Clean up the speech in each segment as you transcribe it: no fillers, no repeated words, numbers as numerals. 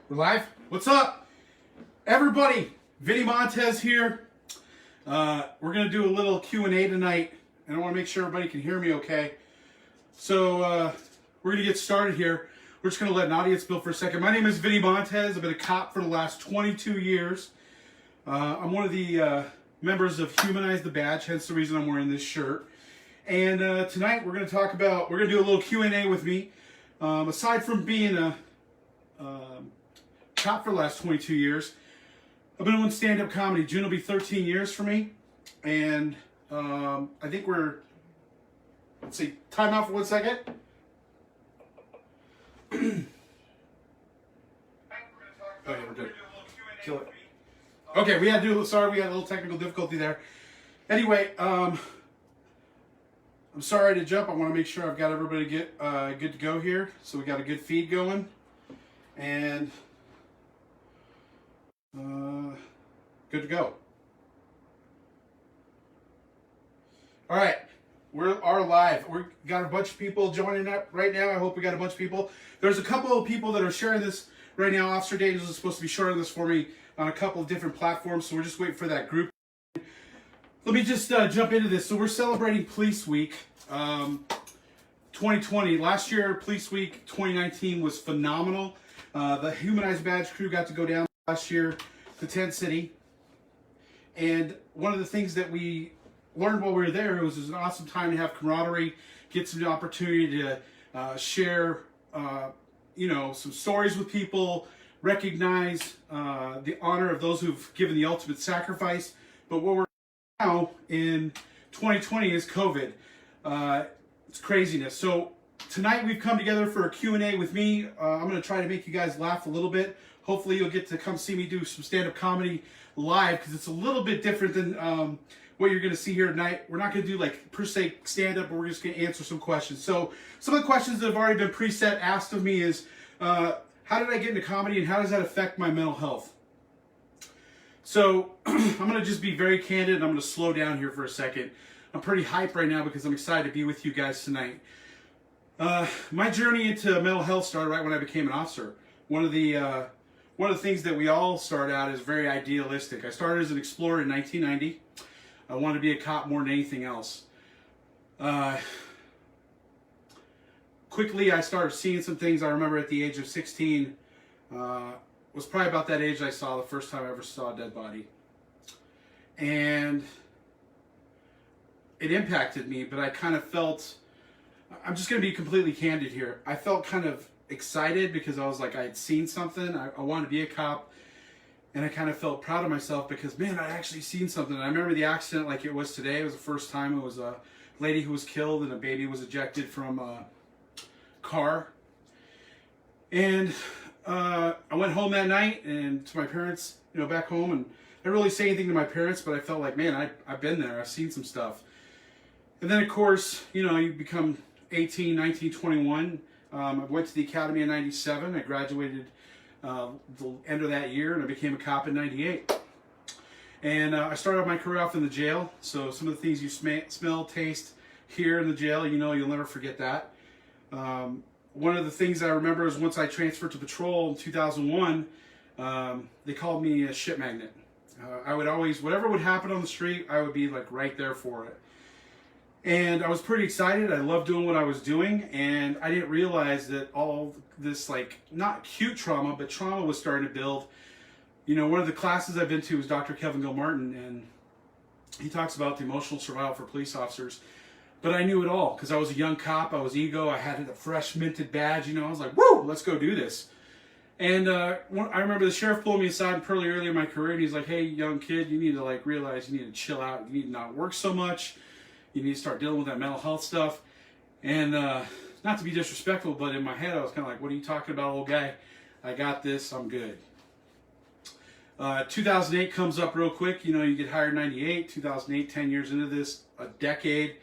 We're live? What's up, everybody? Vinnie Montez here. We're going to do a little Q&A tonight, and I want to make sure everybody can hear me okay. So we're going to get started here. We're just going to let an audience build for a second. My name is Vinnie Montez. I've been a cop for the last 22 years. I'm one of the members of Humanize the Badge, hence the reason I'm wearing this shirt. And tonight we're going to do a little Q&A with me. Aside from being a cop for the last 22 years, I've been doing stand-up comedy. June will be 13 years for me. And I think let's see, time out for 1 second. Okay, we're good. Kill it. Okay, we had a little technical difficulty there. Anyway, I'm sorry to jump. I want to make sure I've got everybody good to go here. So we got a good feed going. And good to go. All right, we are live. We got a bunch of people joining up right now. I hope we got a bunch of people. There's a couple of people that are sharing this right now. Officer Daniels is supposed to be sharing this for me on a couple of different platforms, so we're just waiting for that group. Let me just jump into this. So we're celebrating Police Week 2020. Last year, Police Week 2019 was phenomenal. The Humanized Badge crew got to go down last year to Tent City. And one of the things that we learned while we were there, it was an awesome time to have camaraderie, get some opportunity to share, some stories with people, recognize the honor of those who've given the ultimate sacrifice. But what we're now in 2020 is COVID. It's craziness. So tonight we've come together for a Q&A with me. I'm going to try to make you guys laugh a little bit. Hopefully you'll get to come see me do some stand-up comedy live, because it's a little bit different than what you're going to see here tonight. We're not going to do like per se stand-up, but we're just going to answer some questions. So some of the questions that have already been preset asked of me is, how did I get into comedy and how does that affect my mental health? So I'm going to just be very candid and I'm going to slow down here for a second. I'm pretty hyped right now because I'm excited to be with you guys tonight. My journey into mental health started right when I became an officer. One of the things that we all start out is very idealistic. I started as an explorer in 1990. I wanted to be a cop more than anything else. Quickly, I started seeing some things. I remember at the age of 16, was probably about that age I saw the first time I ever saw a dead body. And it impacted me, but I kind of felt, I'm just going to be completely candid here. I felt kind of excited because I was like, I had seen something. I wanted to be a cop. And I kind of felt proud of myself because, man, I actually seen something. And I remember the accident like it was today. It was the first time. It was a lady who was killed and a baby was ejected from a car. And I went home that night and to my parents, back home. And I didn't really say anything to my parents, but I felt like, man, I've been there. I've seen some stuff. And then, of course, you become 18, 19, 21. I went to the academy in 97. I graduated the end of that year, and I became a cop in 98. And I started my career off in the jail. So some of the things you smell, taste, hear in the jail, you'll never forget that. One of the things I remember is once I transferred to patrol in 2001, they called me a shit magnet. I would always, whatever would happen on the street, I would be like right there for it. And I was pretty excited. I loved doing what I was doing. And I didn't realize that all this, like, not acute trauma, but trauma was starting to build. One of the classes I've been to is Dr. Kevin Gilmartin, and he talks about the emotional survival for police officers. But I knew it all because I was a young cop. I was ego. I had a fresh minted badge. I was like, woo, let's go do this. And I remember the sheriff pulled me aside pretty early in my career, and he's like, hey, young kid, you need to realize you need to chill out. You need to not work so much. You need to start dealing with that mental health stuff. And not to be disrespectful, but in my head I was kind of like, what are you talking about, old guy? I got this. I'm good. 2008 comes up real quick. You get hired in 98. 2008, 10 years into this, a decade.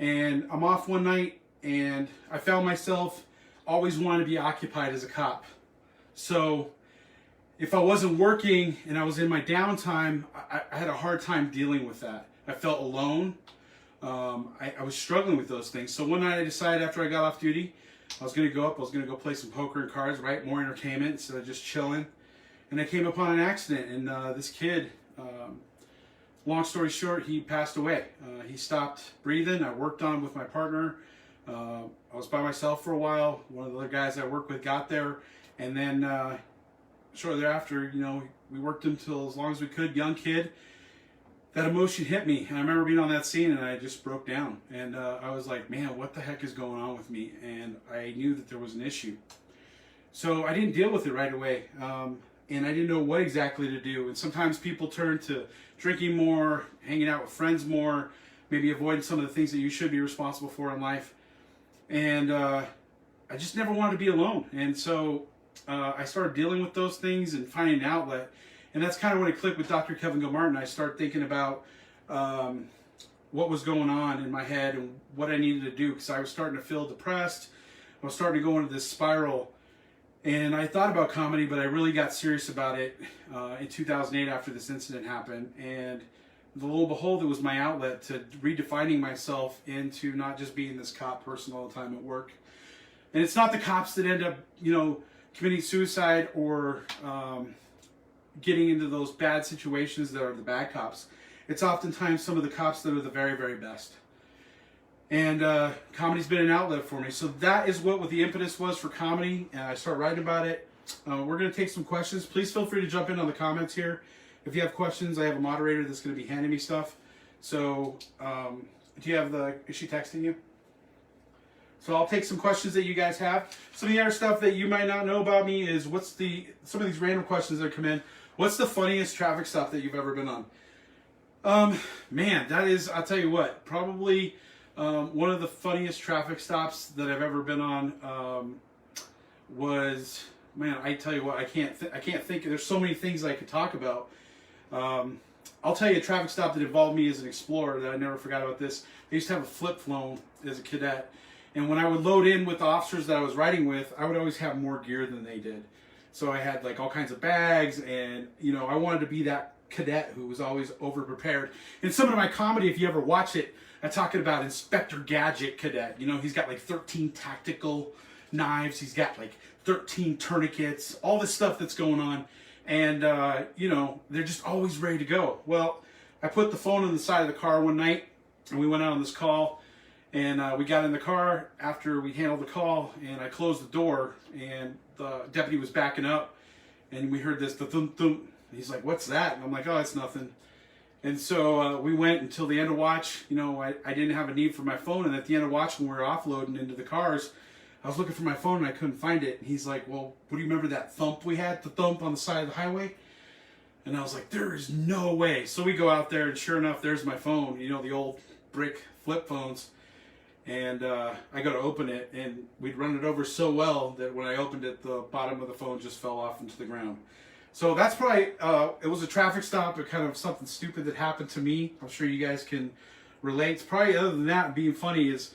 And I'm off one night, and I found myself always wanting to be occupied as a cop. So if I wasn't working and I was in my downtime, I had a hard time dealing with that. I felt alone. I was struggling with those things. So one night I decided after I got off duty, I was going to go up. I was going to go play some poker and cards, right? More entertainment instead of just chilling. And I came upon an accident, and this kid, long story short, he passed away. He stopped breathing. I worked on him with my partner. I was by myself for a while. One of the other guys I worked with got there, and then shortly thereafter, we worked him till as long as we could. Young kid. That emotion hit me, and I remember being on that scene, and I just broke down. And I was like, man, what the heck is going on with me? And I knew that there was an issue. So I didn't deal with it right away, and I didn't know what exactly to do. And sometimes people turn to drinking more, hanging out with friends more, maybe avoiding some of the things that you should be responsible for in life. And I just never wanted to be alone. And so I started dealing with those things and finding an outlet. And that's kind of when it clicked with Dr. Kevin Gilmartin. I started thinking about what was going on in my head and what I needed to do, because I was starting to feel depressed. I was starting to go into this spiral. And I thought about comedy, but I really got serious about it in 2008 after this incident happened. And lo and behold, it was my outlet to redefining myself into not just being this cop person all the time at work. And it's not the cops that end up, committing suicide or getting into those bad situations that are the bad cops. It's oftentimes some of the cops that are the very, very best. And comedy's been an outlet for me. So that is what the impetus was for comedy. And I started writing about it. We're going to take some questions. Please feel free to jump in on the comments here. If you have questions, I have a moderator that's going to be handing me stuff. So do you have is she texting you? So I'll take some questions that you guys have. Some of the other stuff that you might not know about me is some of these random questions that come in. What's the funniest traffic stop that you've ever been on? Man, that is, I'll tell you what, probably one of the funniest traffic stops that I've ever been on was, man, I tell you what, I can't think, there's so many things I could talk about. I'll tell you a traffic stop that involved me as an explorer that I never forgot about this. I used to have a flip phone as a cadet. And when I would load in with the officers that I was riding with, I would always have more gear than they did. So I had like all kinds of bags, and I wanted to be that cadet who was always over prepared. In some of my comedy, if you ever watch it, I'm talking about Inspector Gadget Cadet. He's got like 13 tactical knives. He's got like 13 tourniquets, all this stuff that's going on. And, they're just always ready to go. Well, I put the phone on the side of the car one night, and we went out on this call. And we got in the car after we handled the call, and I closed the door, and the deputy was backing up, and we heard this, the thump thump. He's like, "What's that?" And I'm like, "Oh, it's nothing." And so we went until the end of watch. I didn't have a need for my phone, and at the end of watch, when we were offloading into the cars, I was looking for my phone, and I couldn't find it. And he's like, "Well, what do you remember that thump we had, the thump on the side of the highway?" And I was like, "There is no way." So we go out there, and sure enough, there's my phone, the old brick flip phones. And I go to open it, and we'd run it over so well that when I opened it, the bottom of the phone just fell off into the ground. So that's probably, it was a traffic stop, but kind of something stupid that happened to me. I'm sure you guys can relate. It's probably, other than that, being funny is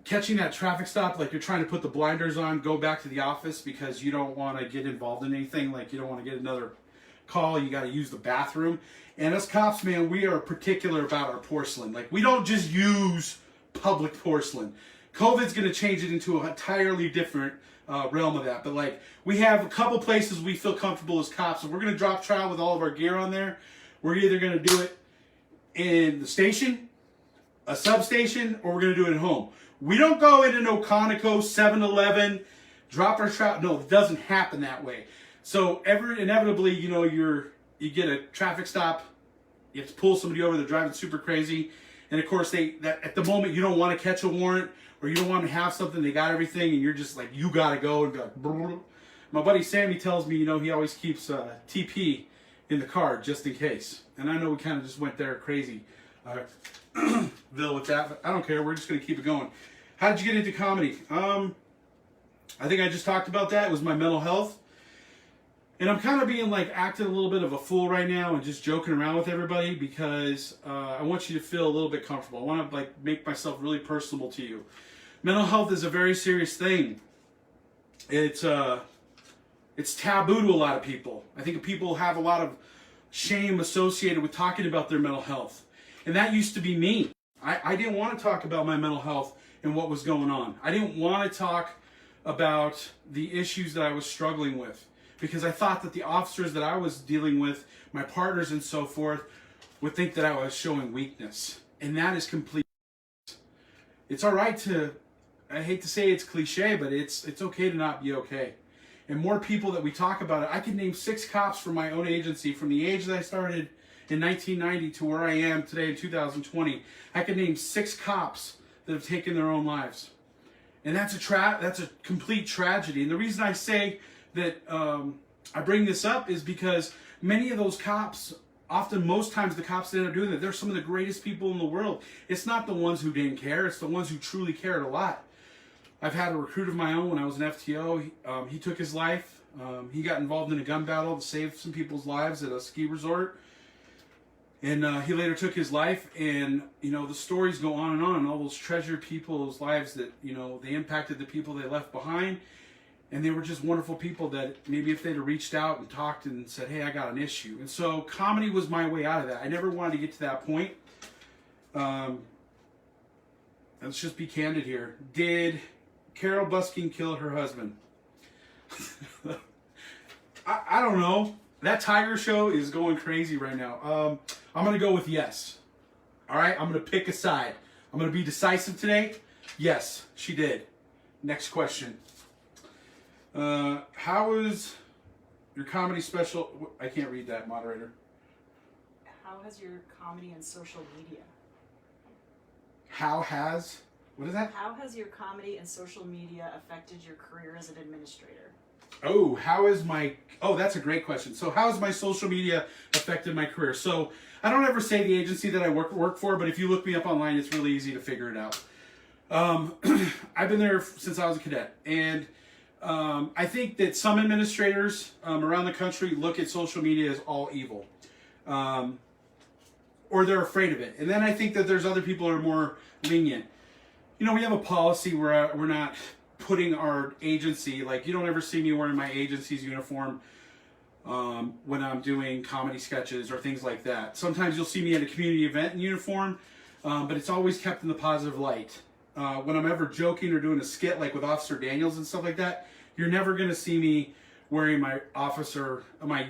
catching that traffic stop, like you're trying to put the blinders on, go back to the office because you don't want to get involved in anything, like you don't want to get another call, you got to use the bathroom. And us cops, man, we are particular about our porcelain. Like, we don't just use public porcelain. COVID's going to change it into an entirely different realm of that. But like, we have a couple places we feel comfortable as cops, and we're going to drop trial with all of our gear on there. We're either going to do it in the station, a substation, or we're going to do it at home. We don't go into no Conoco, 7-Eleven, drop our trial. No, it doesn't happen that way. So inevitably, you get a traffic stop, you have to pull somebody over, they're driving super crazy. And of course, at the moment, you don't want to catch a warrant, or you don't want to have something, they got everything, and you're just like, you got to go, and be like, brr. My buddy Sammy tells me, he always keeps TP in the car just in case. And I know we kind of just went there crazy, Bill, with that, but I don't care. We're just going to keep it going. How did you get into comedy? I think I just talked about that. It was my mental health. And I'm kind of being acting a little bit of a fool right now and just joking around with everybody because I want you to feel a little bit comfortable. I want to make myself really personable to you. Mental health is a very serious thing. It's taboo to a lot of people. I think people have a lot of shame associated with talking about their mental health. And that used to be me. I didn't want to talk about my mental health and what was going on. I didn't want to talk about the issues that I was struggling with because I thought that the officers that I was dealing with, my partners and so forth, would think that I was showing weakness. And that is complete. It's all right to, I hate to say it's cliche, but it's okay to not be okay. And more people that we talk about it, I can name 6 cops from my own agency from the age that I started in 1990 to where I am today in 2020. I can name 6 cops that have taken their own lives. And that's a complete tragedy. And the reason I say that I bring this up is because many of those cops, often most times the cops that end up doing that, they're some of the greatest people in the world. It's not the ones who didn't care, it's the ones who truly cared a lot. I've had a recruit of my own when I was an FTO. He took his life. He got involved in a gun battle to save some people's lives at a ski resort. And he later took his life. And, you know, the stories go on and all those treasured people's lives that, you know, they impacted the people they left behind. And they were just wonderful people that maybe if they'd have reached out and talked and said, hey, I got an issue. And so comedy was my way out of that. I never wanted to get to that point. Let's just be candid here. Did Carol Buskin killed her husband? I don't know. That Tiger show is going crazy right now. I'm going to go with yes. All right? I'm going to pick a side. I'm going to be decisive today. Yes, she did. Next question. How is your comedy special? I can't read that, moderator. How has your comedy and social media? What is that? How has your comedy and social media affected your career as an administrator? Oh, that's a great question. So how has my social media affected my career? So I don't ever say the agency that I work for, but if you look me up online, it's really easy to figure it out. I've been there since I was a cadet. And I think that some administrators around the country look at social media as all evil. Or they're afraid of it. And then I think that there's other people who are more lenient. You know, we have a policy where we're not putting our agency, like you don't ever see me wearing my agency's uniform when I'm doing comedy sketches or things like that. Sometimes you'll see me at a community event in uniform, but it's always kept in the positive light. When I'm ever joking or doing a skit like with Officer Daniels and stuff like that, you're never going to see me wearing my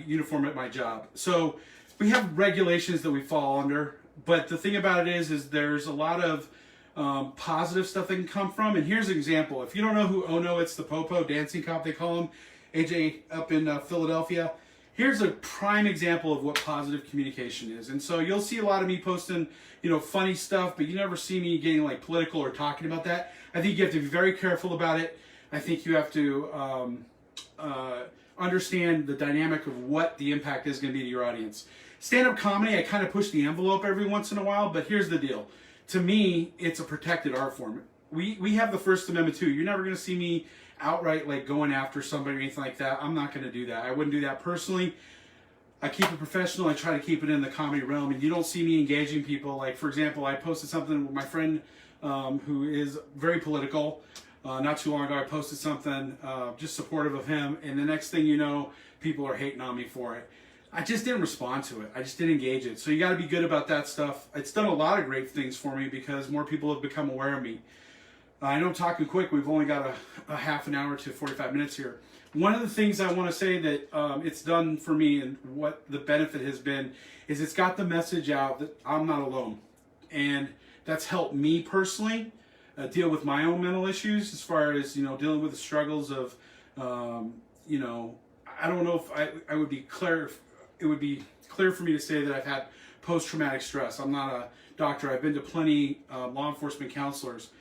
uniform at my job. So we have regulations that we fall under, but the thing about it is there's a lot of positive stuff that can come from. And here's an example. If you don't know who Ono, it's the Popo dancing cop, they call him, AJ up in Philadelphia. Here's a prime example of what positive communication is. And so you'll see a lot of me posting, you know, funny stuff, but you never see me getting like political or talking about that. I think you have to be very careful about it. I think you have to understand the dynamic of what the impact is going to be to your audience. Stand-up comedy, I kind of push the envelope every once in a while, but here's the deal. To me, it's a protected art form. We have the First Amendment too. You're never going to see me outright like going after somebody or anything like that. I'm not going to do that. I wouldn't do that personally. I keep it professional. I try to keep it in the comedy realm, and you don't see me engaging people. Like, for example, I posted something with my friend who is very political. Not too long ago, I posted something just supportive of him, and the next thing you know, people are hating on me for it. I just didn't respond to it. I just didn't engage it. So you got to be good about that stuff. It's done a lot of great things for me because more people have become aware of me. I know I'm talking quick. We've only got a half an hour to 45 minutes here. One of the things I want to say that it's done for me and what the benefit has been is it's got the message out that I'm not alone. And that's helped me personally deal with my own mental issues as far as, you know, dealing with the struggles of, you know, I don't know if I would be clear. It would be clear for me to say that I've had post-traumatic stress. I'm not a doctor. I've been to plenty law enforcement counselors.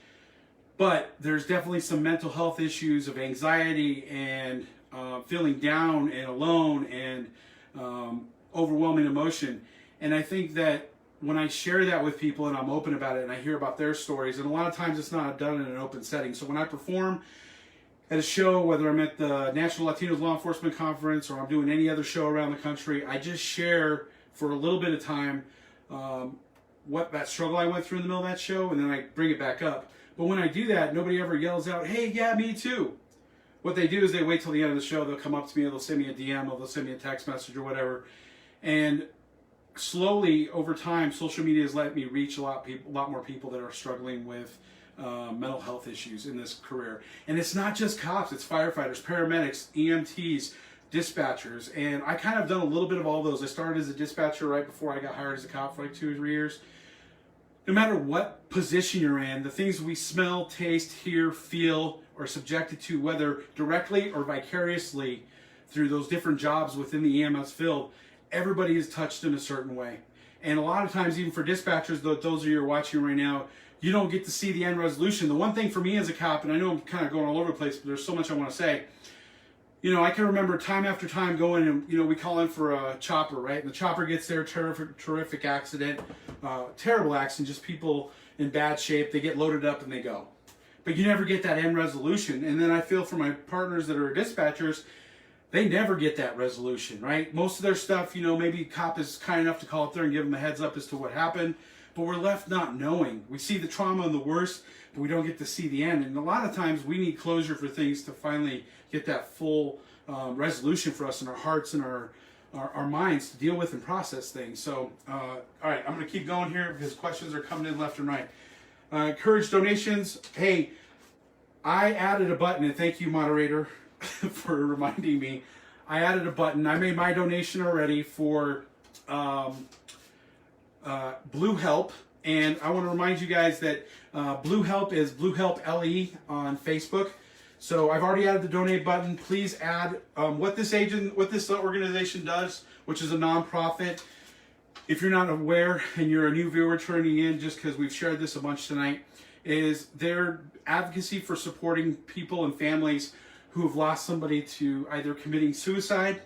But there's definitely some mental health issues of anxiety and feeling down and alone and overwhelming emotion. And I think that when I share that with people and I'm open about it and I hear about their stories, and a lot of times it's not done in an open setting. So when I perform at a show, whether I'm at the National Latinos Law Enforcement Conference or I'm doing any other show around the country, I just share for a little bit of time what that struggle I went through in the middle of that show, and then I bring it back up. But when I do that, nobody ever yells out, hey, yeah, me too. What they do is they wait till the end of the show, they'll come up to me, or they'll send me a DM, or they'll send me a text message or whatever. And slowly, over time, social media has let me reach a lot more people that are struggling with mental health issues in this career. And it's not just cops, it's firefighters, paramedics, EMTs, dispatchers, and I kind of done a little bit of all those. I started as a dispatcher right before I got hired as a cop for like 2 or 3 years. No matter what position you're in, the things we smell, taste, hear, feel, are subjected to, whether directly or vicariously through those different jobs within the EMS field, everybody is touched in a certain way. And a lot of times, even for dispatchers, those of you who are watching right now, you don't get to see the end resolution. The one thing for me as a cop, and I know I'm kind of going all over the place, but there's so much I want to say. I can remember time after time going and, we call in for a chopper, right? And the chopper gets there, terrific accident, terrible accident, just people in bad shape. They get loaded up and they go. But you never get that end resolution. And then I feel for my partners that are dispatchers, they never get that resolution, right? Most of their stuff, maybe cop is kind enough to call up there and give them a heads up as to what happened. But we're left not knowing. We see the trauma and the worst, but we don't get to see the end. And a lot of times we need closure for things to finally get that full resolution for us in our hearts and our minds to deal with and process things. So, all right, I'm going to keep going here because questions are coming in left and right. Encourage donations. Hey, I added a button, and thank you, moderator, for reminding me. I added a button. I made my donation already for Blue Help, and I want to remind you guys that Blue Help is Blue Help LE on Facebook. So I've already added the donate button. Please add what this organization does, which is a nonprofit. If you're not aware and you're a new viewer turning in, just because we've shared this a bunch tonight, is their advocacy for supporting people and families who have lost somebody to either committing suicide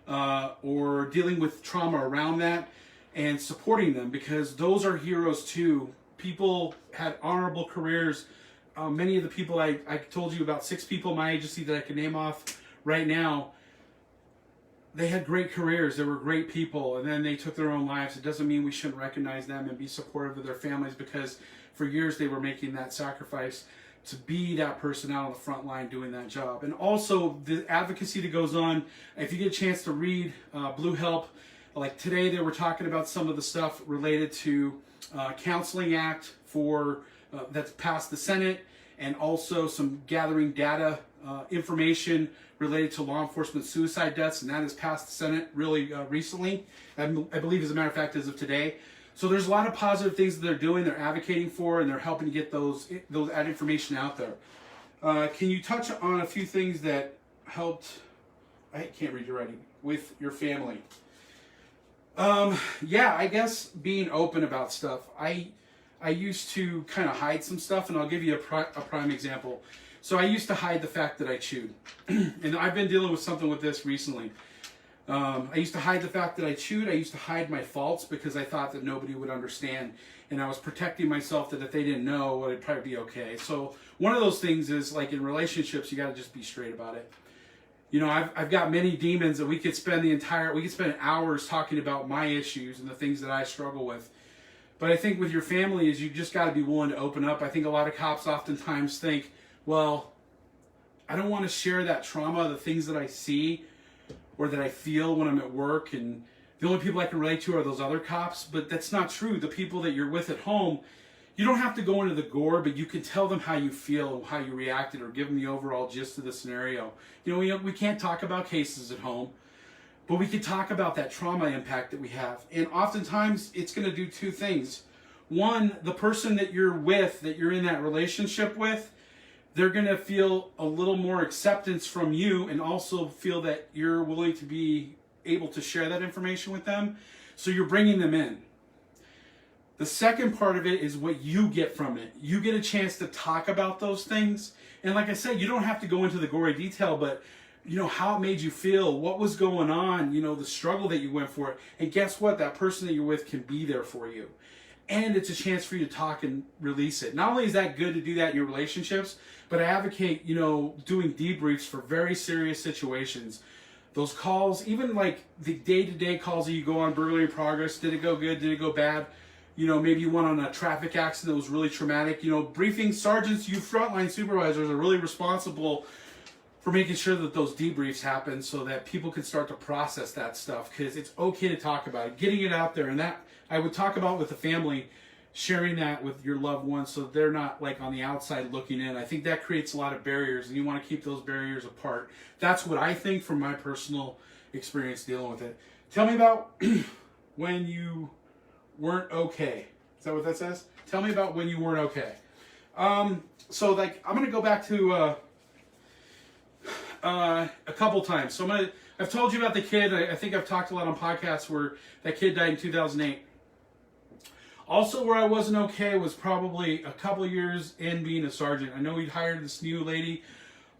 or dealing with trauma around that, and supporting them, because those are heroes too. People had honorable careers. Many of the people I told you about, 6 people my agency that I can name off right now, they had great careers. They were great people, and then they took their own lives. It doesn't mean we shouldn't recognize them and be supportive of their families, because for years they were making that sacrifice to be that person out on the front line doing that job. And also the advocacy that goes on. If you get a chance to read Blue Help, like today they were talking about some of the stuff related to Counseling Act for that's passed the Senate, and also some gathering data information related to law enforcement suicide deaths, and that has passed the Senate really recently. I believe, as a matter of fact, as of today. So there's a lot of positive things that they're doing, they're advocating for, and they're helping to get that information out there. Can you touch on a few things that helped, I can't read your writing, with your family? Yeah, I guess being open about stuff. I used to kind of hide some stuff, and I'll give you a prime example. So I used to hide the fact that I chewed. And I've been dealing with something with this recently. I used to hide the fact that I chewed. I used to hide my faults because I thought that nobody would understand. And I was protecting myself that if they didn't know, it'd probably be okay. So one of those things is, like in relationships, you got to just be straight about it. I've got many demons that we could spend hours talking about my issues and the things that I struggle with. But I think with your family is you just got to be willing to open up. I think a lot of cops oftentimes think, well, I don't want to share that trauma, the things that I see or that I feel when I'm at work, and the only people I can relate to are those other cops. But that's not true. The people that you're with at home, you don't have to go into the gore, but you can tell them how you feel, how you reacted, or give them the overall gist of the scenario. We can't talk about cases at home, but we can talk about that trauma impact that we have. And oftentimes, it's going to do 2 things. One, the person that you're with, that you're in that relationship with, they're going to feel a little more acceptance from you, and also feel that you're willing to be able to share that information with them. So you're bringing them in. The second part of it is what you get from it. You get a chance to talk about those things. And like I said, you don't have to go into the gory detail, but how it made you feel, what was going on, the struggle that you went for it. And guess what? That person that you're with can be there for you. And it's a chance for you to talk and release it. Not only is that good to do that in your relationships, but I advocate, doing debriefs for very serious situations. Those calls, even like the day-to-day calls that you go on, burglary in progress, did it go good, did it go bad? Maybe you went on a traffic accident that was really traumatic. Briefing sergeants, you frontline supervisors are really responsible for making sure that those debriefs happen so that people can start to process that stuff, because it's okay to talk about it, getting it out there. And that I would talk about with the family, sharing that with your loved ones so they're not like on the outside looking in. I think that creates a lot of barriers, and you want to keep those barriers apart. That's what I think from my personal experience dealing with it. Tell me about when you weren't okay. Is that what that says? Tell me about when you weren't okay. So like I'm gonna go back to a couple times. So I've told you about the kid. I think I've talked a lot on podcasts where that kid died in 2008. Also, where I wasn't okay was probably a couple years in being a sergeant. I know we'd hired this new lady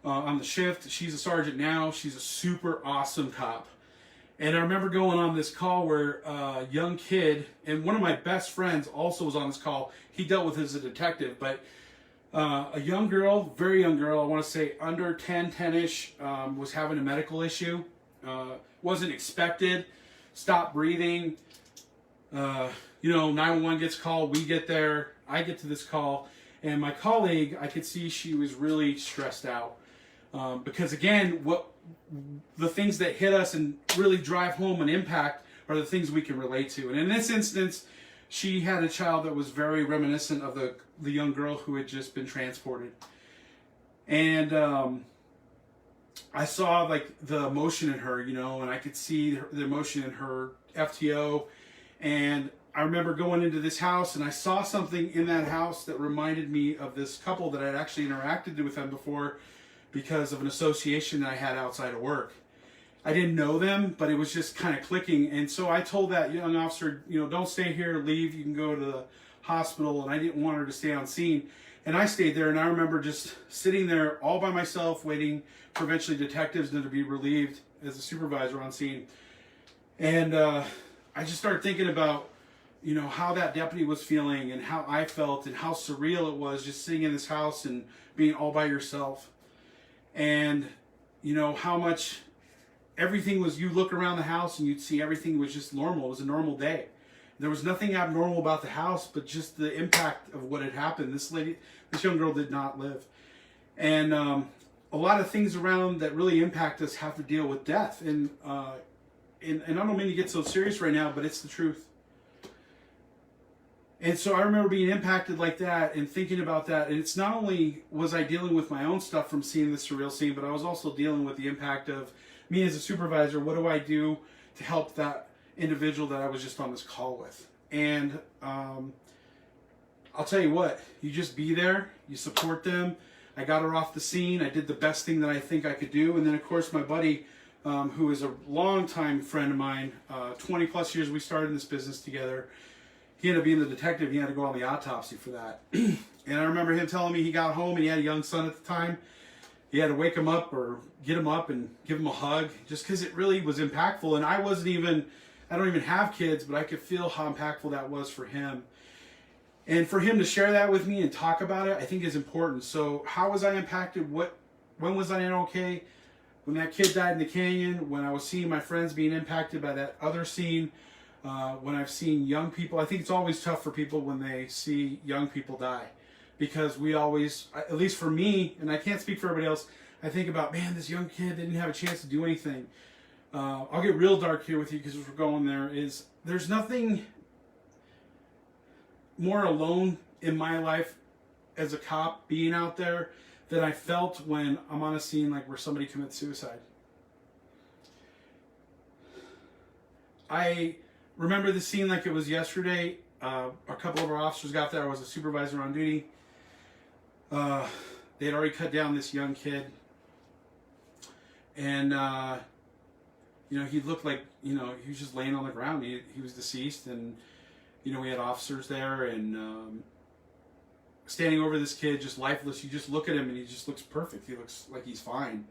on the shift. She's a sergeant now. She's a super awesome cop. And I remember going on this call where a young kid, and one of my best friends also was on this call. He dealt with it as a detective, but a young girl, very young girl, I want to say under 10-ish, was having a medical issue. Wasn't expected. Stopped breathing. 911 gets called, we get there, I get to this call, and my colleague, I could see she was really stressed out. Because again, what the things that hit us and really drive home an impact are the things we can relate to. And in this instance, she had a child that was very reminiscent of the young girl who had just been transported. And I saw like the emotion in her, and I could see the emotion in her FTO. And I remember going into this house and I saw something in that house that reminded me of this couple that I'd actually interacted with them before because of an association that I had outside of work. I didn't know them, but it was just kind of clicking. And so I told that young officer, don't stay here, leave, you can go to the hospital. And I didn't want her to stay on scene. And I stayed there, and I remember just sitting there all by myself waiting for eventually detectives to be relieved as a supervisor on scene. And I just started thinking about how that deputy was feeling and how I felt and how surreal it was just sitting in this house and being all by yourself. And, how much everything was, you look around the house and you'd see everything was just normal. It was a normal day. There was nothing abnormal about the house, but just the impact of what had happened. This young girl did not live. And a lot of things around that really impact us have to deal with death. And I don't mean to get so serious right now, but it's the truth. And so I remember being impacted like that and thinking about that. And it's not only was I dealing with my own stuff from seeing this surreal scene, but I was also dealing with the impact of me as a supervisor. What do I do to help that individual that I was just on this call with? And I'll tell you what, you just be there, you support them. I got her off the scene. I did the best thing that I think I could do. And then, of course, my buddy, who is a longtime friend of mine, 20 plus years we started in this business together. He ended up being the detective. He had to go on the autopsy for that. And I remember him telling me he got home and he had a young son at the time. He had to wake him up or get him up and give him a hug just because it really was impactful. And I don't even have kids, but I could feel how impactful that was for him. And for him to share that with me and talk about it, I think is important. So how was I impacted? When was I okay? When that kid died in the canyon, when I was seeing my friends being impacted by that other scene, when I've seen young people. I think it's always tough for people when they see young people die, because we always, at least for me, and I can't speak for everybody else, I think about, man, this young kid didn't have a chance to do anything. I'll get real dark here with you because we're going there. There's nothing more alone in my life as a cop being out there than I felt when I'm on a scene like where somebody commits suicide. I remember the scene like it was yesterday. A couple of our officers got there. I was a supervisor on duty. They had already cut down this young kid. And, he looked like, he was just laying on the ground. He was deceased. And, we had officers there and standing over this kid, just lifeless. You just look at him and he just looks perfect. He looks like he's fine.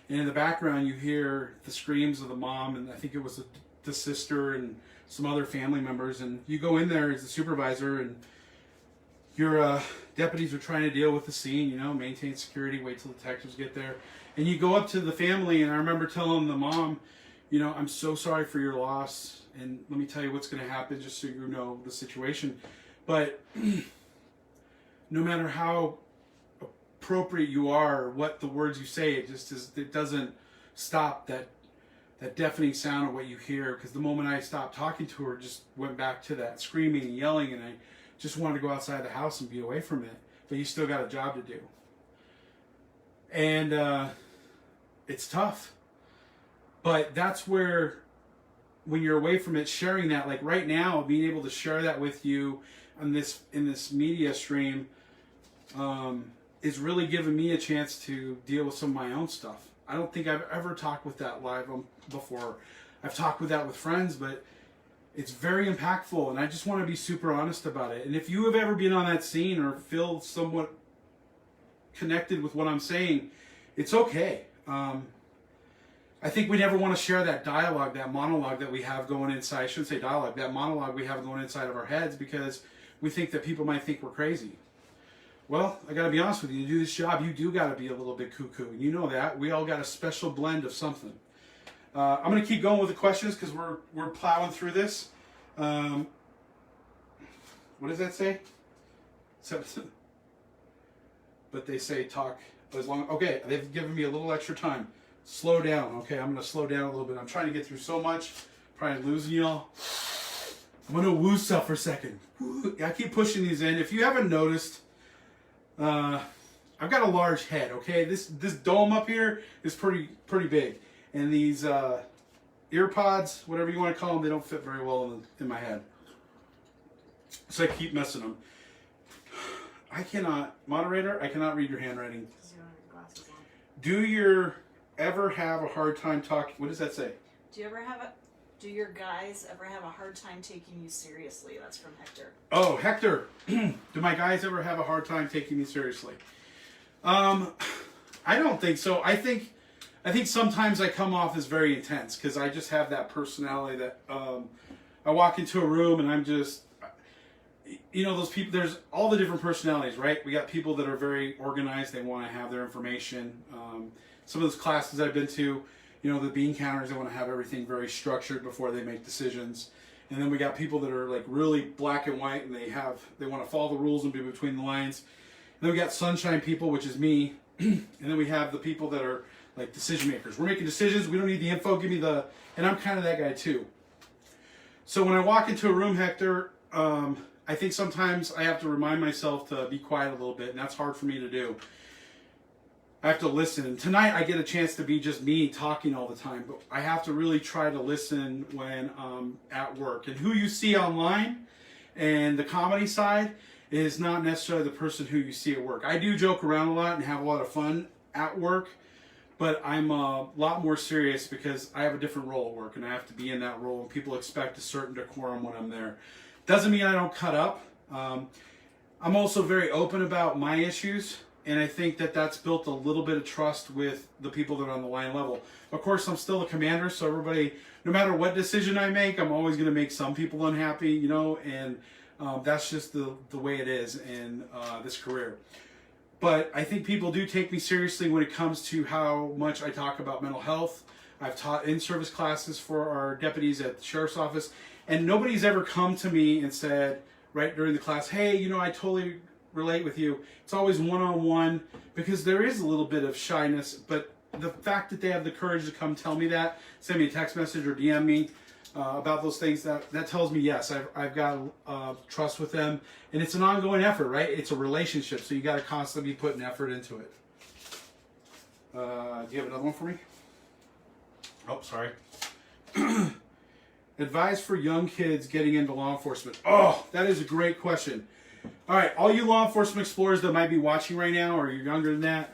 And in the background, you hear the screams of the mom, and I think it was the sister and some other family members. And you go in there as a supervisor, and your deputies are trying to deal with the scene, maintain security, wait till detectives get there. And you go up to the family, and I remember telling the mom, I'm so sorry for your loss, and let me tell you what's going to happen just so you know the situation. But no matter how appropriate you are, or what the words you say, it doesn't stop that deafening sound of what you hear. Because the moment I stopped talking to her, just went back to that screaming and yelling, and I just wanted to go outside the house and be away from it, but you still got a job to do. And it's tough. But that's where, when you're away from it, sharing that, like right now, being able to share that with you in this media stream is really giving me a chance to deal with some of my own stuff. I don't think I've ever talked with that live before. I've talked with that with friends, but it's very impactful, and I just want to be super honest about it. And if you have ever been on that scene or feel somewhat connected with what I'm saying, it's okay. I think we never want to share that dialogue, that monologue that we have going inside. I shouldn't say dialogue, that monologue we have going inside of our heads, because we think that people might think we're crazy. Well, I got to be honest with you. To do this job, you do got to be a little bit cuckoo. You know that. We all got a special blend of something. I'm going to keep going with the questions because we're plowing through this. What does that say? But they say talk as long. Okay, they've given me a little extra time. Slow down. Okay, I'm going to slow down a little bit. I'm trying to get through so much. Probably losing y'all. I'm going to woo stuff for a second. I keep pushing these in. If you haven't noticed, I've got a large head. Okay, this dome up here is pretty big, and these ear pods, whatever you want to call them, they don't fit very well in my head. So I keep messing them. I cannot read your handwriting. Because you don't have your glasses on. Do you ever have a hard time talking? What does that say? Do your guys ever have a hard time taking you seriously? That's from Hector. Oh, Hector. Do my guys ever have a hard time taking me seriously? I don't think so. I think sometimes I come off as very intense because I just have that personality that I walk into a room and I'm just, those people, there's all the different personalities, right? We got people that are very organized. They want to have their information. Some of those classes I've been to, the bean counters, they want to have everything very structured before they make decisions. And then we got people that are like really black and white, and they want to follow the rules and be between the lines. And then we got sunshine people, which is me. And then we have the people that are like decision makers. We're making decisions. We don't need the info. Give me and I'm kind of that guy too. So when I walk into a room, Hector, I think sometimes I have to remind myself to be quiet a little bit, and that's hard for me to do. I have to listen. And tonight I get a chance to be just me talking all the time, but I have to really try to listen when I'm at work. And who you see online and the comedy side is not necessarily the person who you see at work. I do joke around a lot and have a lot of fun at work, but I'm a lot more serious because I have a different role at work and I have to be in that role, and people expect a certain decorum when I'm there. Doesn't mean I don't cut up. I'm also very open about my issues. And I think that that's built a little bit of trust with the people that are on the line level. Of course, I'm still the commander, so everybody, no matter what decision I make, I'm always going to make some people unhappy, and that's just the way it is in this career. But I think people do take me seriously when it comes to how much I talk about mental health. I've taught in-service classes for our deputies at the sheriff's office, and nobody's ever come to me and said, right during the class, hey, I totally relate with you. It's always one-on-one because there is a little bit of shyness, but the fact that they have the courage to come tell me that, send me a text message or DM me about those things, that tells me yes, I've got trust with them, and it's an ongoing effort, right? It's a relationship, so you got to constantly be putting effort into it. Do you have another one for me? Oh, sorry. Advice for young kids getting into law enforcement. Oh, that is a great question. All right, all you law enforcement explorers that might be watching right now, or you're younger than that,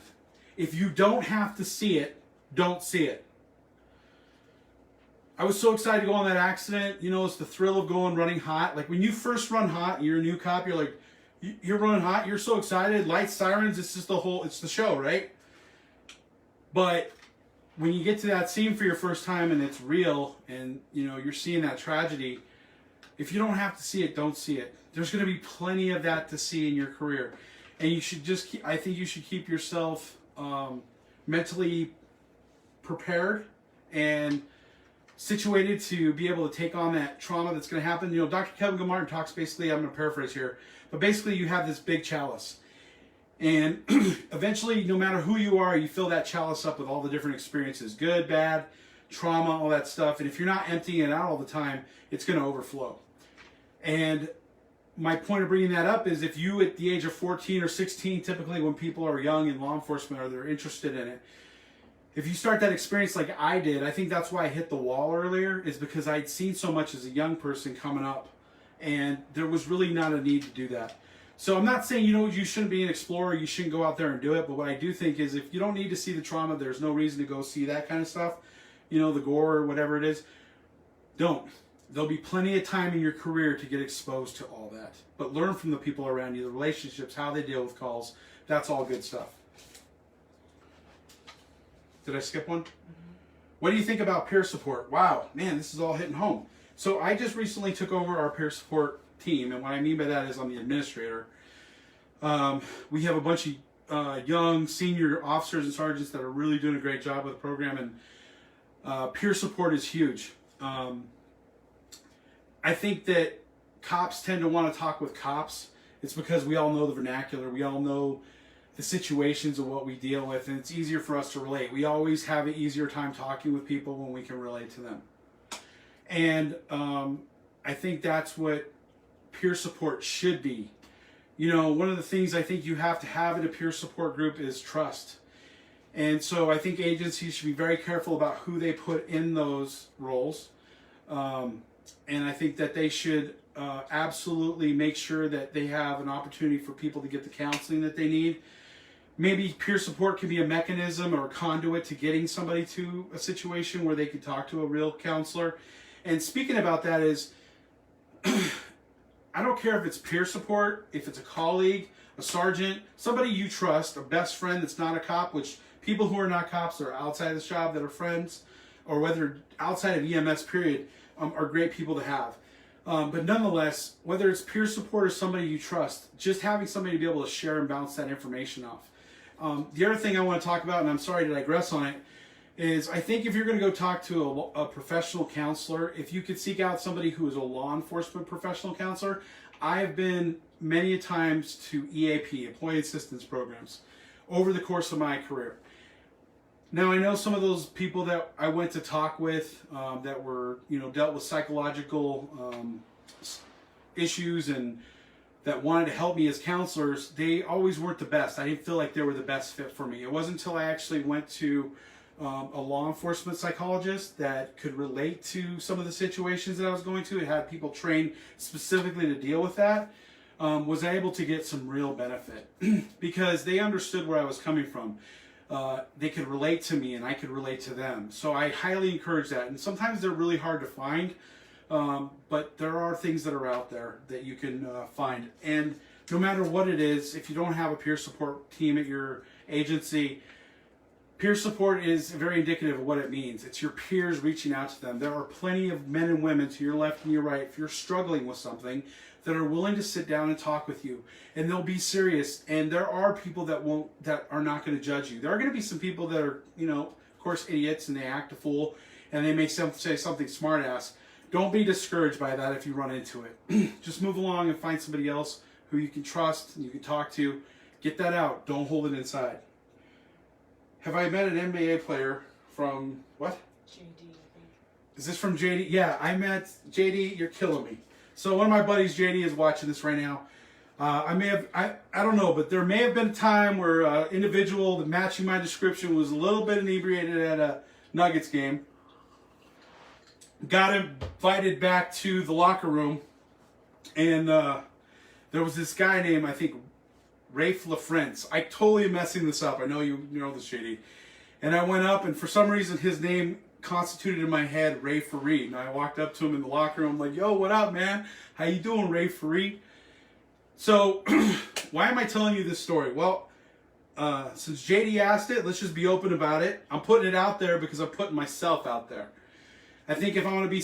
if you don't have to see it, don't see it. I was so excited to go on that accident. It's the thrill of running hot. Like when you first run hot, and you're a new cop, you're like, you're running hot, you're so excited, lights, sirens, it's just it's the show, right? But when you get to that scene for your first time and it's real, and you're seeing that tragedy, if you don't have to see it, don't see it. There's going to be plenty of that to see in your career. And you should I think you should keep yourself mentally prepared and situated to be able to take on that trauma that's going to happen. Dr. Kevin Martin talks basically, I'm going to paraphrase here, but basically you have this big chalice. And eventually, no matter who you are, you fill that chalice up with all the different experiences, good, bad, trauma, all that stuff. And if you're not emptying it out all the time, it's going to overflow. And my point of bringing that up is if you at the age of 14 or 16, typically when people are young in law enforcement or they're interested in it, if you start that experience like I did, I think that's why I hit the wall earlier, is because I'd seen so much as a young person coming up, and there was really not a need to do that. So I'm not saying, you shouldn't be an explorer, you shouldn't go out there and do it, but what I do think is if you don't need to see the trauma, there's no reason to go see that kind of stuff, the gore or whatever it is, don't. There'll be plenty of time in your career to get exposed to all that. But learn from the people around you, the relationships, how they deal with calls. That's all good stuff. Did I skip one? Mm-hmm. What do you think about peer support? Wow, man, this is all hitting home. So I just recently took over our peer support team, and what I mean by that is I'm the administrator. We have a bunch of young senior officers and sergeants that are really doing a great job with the program, and peer support is huge. I think that cops tend to want to talk with cops. It's because we all know the vernacular. We all know the situations of what we deal with, and it's easier for us to relate. We always have an easier time talking with people when we can relate to them. And I think that's what peer support should be. One of the things I think you have to have in a peer support group is trust. And so I think agencies should be very careful about who they put in those roles. And I think that they should absolutely make sure that they have an opportunity for people to get the counseling that they need. Maybe peer support can be a mechanism or a conduit to getting somebody to a situation where they could talk to a real counselor. And speaking about that is, I don't care if it's peer support, if it's a colleague, a sergeant, somebody you trust, a best friend that's not a cop, which people who are not cops are outside this job that are friends, or whether outside of EMS period, are great people to have. But nonetheless, whether it's peer support or somebody you trust, just having somebody to be able to share and bounce that information off. The other thing I want to talk about, and I'm sorry to digress on it, is I think if you're going to go talk to a professional counselor, if you could seek out somebody who is a law enforcement professional counselor. I've been many times to EAP, Employee Assistance Programs, over the course of my career. Now I know some of those people that I went to talk with that were, dealt with psychological issues and that wanted to help me as counselors. They always weren't the best. I didn't feel like they were the best fit for me. It wasn't until I actually went to a law enforcement psychologist that could relate to some of the situations that I was going to. It had people trained specifically to deal with that. Was I able to get some real benefit because they understood where I was coming from. They could relate to me and I could relate to them. So I highly encourage that. And sometimes they're really hard to find, but there are things that are out there that you can find. And no matter what it is, if you don't have a peer support team at your agency, peer support is very indicative of what it means. It's your peers reaching out to them. There are plenty of men and women to your left and your right, if you're struggling with something, that are willing to sit down and talk with you, and they'll be serious. And there are people that are not going to judge you. There are going to be some people that are, of course, idiots, and they act a fool, and they may say something smart ass. Don't be discouraged by that if you run into it. Just move along and find somebody else who you can trust and you can talk to. Get that out. Don't hold it inside. Have I met an NBA player from what? JD, I think. Is this from JD? Yeah, I met JD. You're killing me. So one of my buddies, JD, is watching this right now. I don't know, but there may have been a time where an individual that matching my description was a little bit inebriated at a Nuggets game. Got invited back to the locker room, and there was this guy named, I think, Rafe LaFrance. I totally am messing this up. I know you know this, JD. And I went up, and for some reason, his name constituted in my head Ray Fareed. And I walked up to him in the locker room, like, yo, what up, man? How you doing, Ray Fareed? So, why am I telling you this story? Well, since JD asked it, let's just be open about it. I'm putting it out there because I'm putting myself out there. I think if I want to be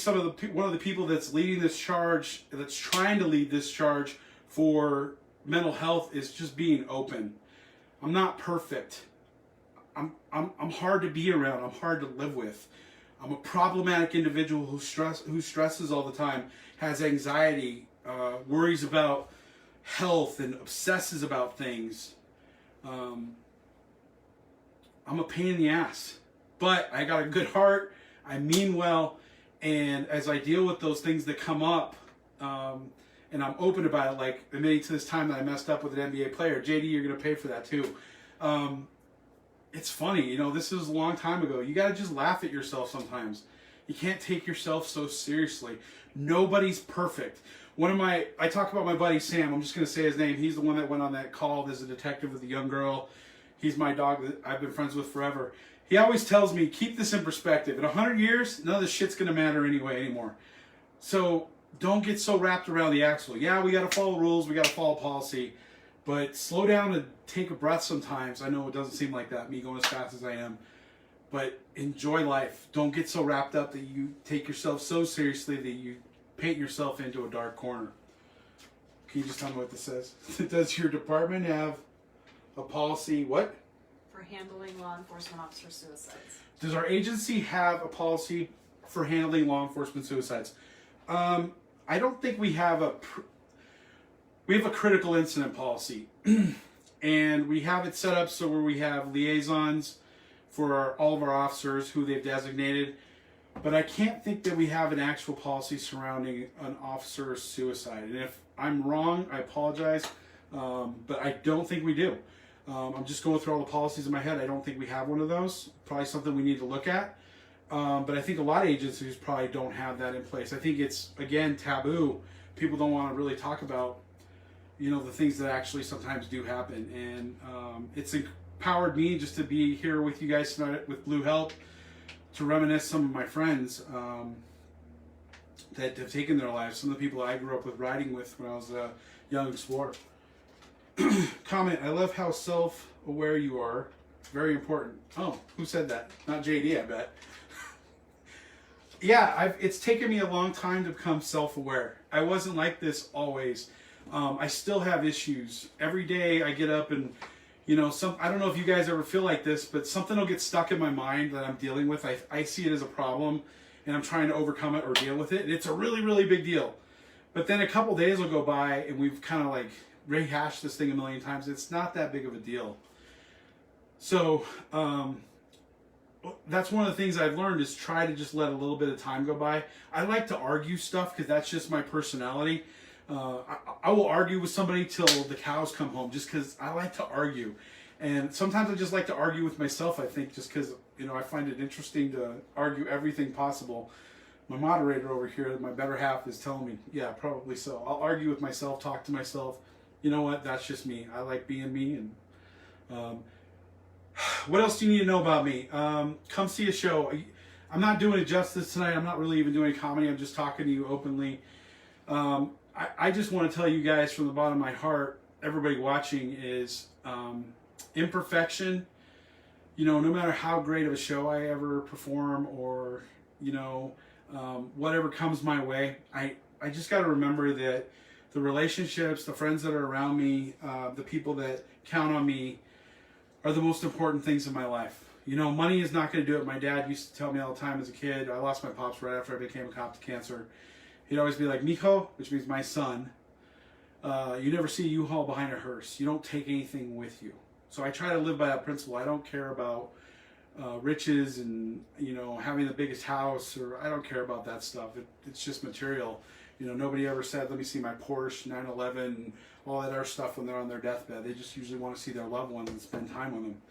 one of the people that's leading this charge, that's trying to lead this charge for mental health, is just being open. I'm not perfect. I'm hard to be around. I'm hard to live with. I'm a problematic individual who stresses all the time, has anxiety, worries about health, and obsesses about things. I'm a pain in the ass, but I got a good heart. I mean well, and as I deal with those things that come up, and I'm open about it, like admitting to this time that I messed up with an NBA player. JD, you're going to pay for that too. It's funny, you know, this was a long time ago. You got to just laugh at yourself sometimes. You can't take yourself so seriously. Nobody's perfect. I talk about my buddy Sam. I'm just going to say his name. He's the one that went on that call as a detective with a young girl. He's my dog that I've been friends with forever. He always tells me, keep this in perspective. In 100 years, none of this shit's going to matter anymore. So don't get so wrapped around the axle. Yeah, we got to follow rules. We got to follow policy. But slow down and take a breath sometimes. I know it doesn't seem like that, me going as fast as I am. But enjoy life. Don't get so wrapped up that you take yourself so seriously that you paint yourself into a dark corner. Can you just tell me what this says? Does your department have a policy, what? For handling law enforcement officer suicides. Does our agency have a policy for handling law enforcement suicides? I don't think we have we have a critical incident policy. And we have it set up so where we have liaisons for all of our officers who they've designated. But I can't think that we have an actual policy surrounding an officer's suicide. And if I'm wrong, I apologize. But I don't think we do. I'm just going through all the policies in my head. I don't think we have one of those. Probably something we need to look at. But I think a lot of agencies probably don't have that in place. I think it's, again, taboo. People don't want to really talk about, you know, the things that actually sometimes do happen. And it's empowered me just to be here with you guys tonight with Blue Help, to reminisce some of my friends that have taken their lives, some of the people I grew up with riding with when I was a young explorer. Comment, I love how self-aware you are. Very important. Oh, who said that? Not JD, I bet. Yeah, it's taken me a long time to become self-aware. I wasn't like this always. I still have issues. Every day I get up and, you know, I don't know if you guys ever feel like this, but something will get stuck in my mind that I'm dealing with. I see it as a problem, and I'm trying to overcome it or deal with it. And it's a really, really big deal. But then a couple days will go by, and we've kind of like rehashed this thing a million times. It's not that big of a deal. So that's one of the things I've learned is try to just let a little bit of time go by. I like to argue stuff because that's just my personality. I will argue with somebody till the cows come home just because I like to argue. And sometimes I just like to argue with myself, I think, just because, you know, I find it interesting to argue everything possible. My moderator over here, my better half, is telling me, yeah, probably so. I'll argue with myself, talk to myself. You know what? That's just me. I like being me. And what else do you need to know about me? Come see a show. I'm not doing it justice tonight. I'm not really even doing comedy. I'm just talking to you openly. I just want to tell you guys from the bottom of my heart, everybody watching, is imperfection. You know, no matter how great of a show I ever perform or, you know, whatever comes my way, I just got to remember that the relationships, the friends that are around me, the people that count on me are the most important things in my life. You know, money is not going to do it. My dad used to tell me all the time as a kid. I lost my pops right after I became a cop to cancer. He'd always be like, Mijo, which means my son, you never see a U-Haul behind a hearse. You don't take anything with you. So I try to live by that principle. I don't care about riches and, you know, having the biggest house, or I don't care about that stuff. It's just material. You know, nobody ever said, let me see my Porsche 911 and all that other stuff when they're on their deathbed. They just usually want to see their loved ones and spend time with them.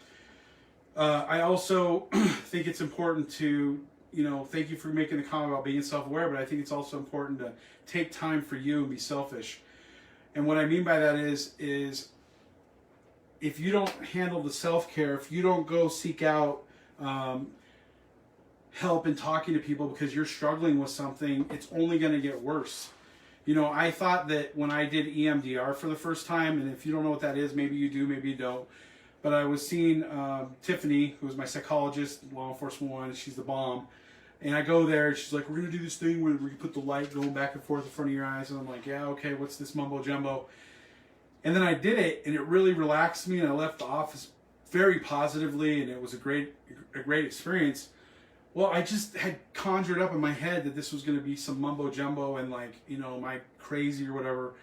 I also think it's important to, you know, thank you for making the comment about being self-aware, but I think it's also important to take time for you and be selfish. And what I mean by that is if you don't handle the self-care, if you don't go seek out help in talking to people because you're struggling with something, it's only going to get worse. You know, I thought that when I did EMDR for the first time, and if you don't know what that is, maybe you do, maybe you don't, but I was seeing Tiffany, who was my psychologist, law enforcement one, she's the bomb. And I go there, and she's like, we're going to do this thing where we put the light going back and forth in front of your eyes. And I'm like, yeah, okay, what's this mumbo jumbo? And then I did it, and it really relaxed me, and I left the office very positively, and it was a great experience. Well, I just had conjured up in my head that this was going to be some mumbo jumbo and, like, you know, my crazy or whatever.